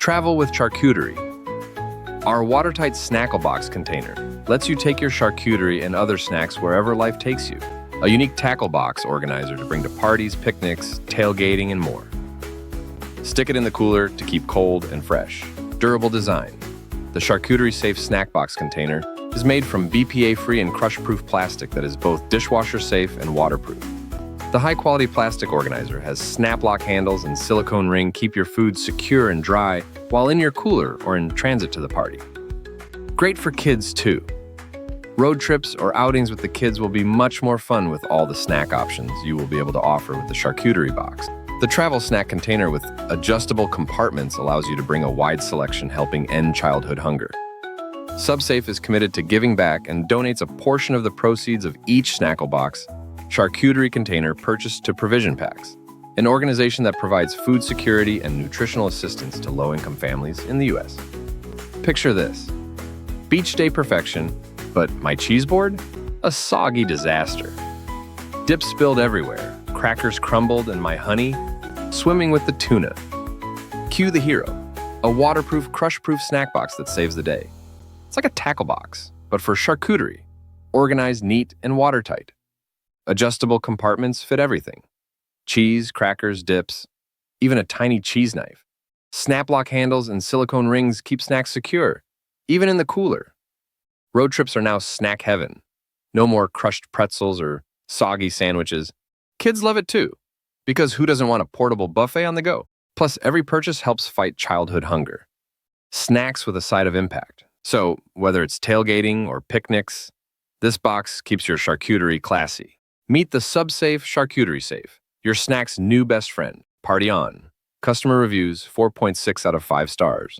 Travel with Charcuterie. Our watertight snackle box container lets you take your charcuterie and other snacks wherever life takes you. A unique tackle box organizer to bring to parties, picnics, tailgating, and more. Stick it in the cooler to keep cold and fresh. Durable design. The Charcuterie Safe snack box container is made from BPA-free and crush-proof plastic that is both dishwasher safe and waterproof. The high-quality plastic organizer has snap-lock handles and silicone ring keep your food secure and dry while in your cooler or in transit to the party. Great for kids, too. Road trips or outings with the kids will be much more fun with all the snack options you will be able to offer with the charcuterie box. The travel snack container with adjustable compartments allows you to bring a wide selection, helping end childhood hunger. SubSafe is committed to giving back and donates a portion of the proceeds of each snackle box charcuterie container purchased to Provision Packs, an organization that provides food security and nutritional assistance to low-income families in the U.S. Picture this: beach day perfection, but my cheese board? A soggy disaster. Dip spilled everywhere, crackers crumbled, and my honey swimming with the tuna. Cue the hero, a waterproof, crush-proof snack box that saves the day. It's like a tackle box, but for charcuterie, organized, neat, and watertight. Adjustable compartments fit everything: cheese, crackers, dips, even a tiny cheese knife. Snap-lock handles and silicone rings keep snacks secure, even in the cooler. Road trips are now snack heaven. No more crushed pretzels or soggy sandwiches. Kids love it too, because who doesn't want a portable buffet on the go? Plus, every purchase helps fight childhood hunger. Snacks with a side of impact. So, whether it's tailgating or picnics, this box keeps your charcuterie classy. Meet the SubSafe Charcuterie Safe, your snack's new best friend. Party on. Customer reviews 4.6 out of 5 stars.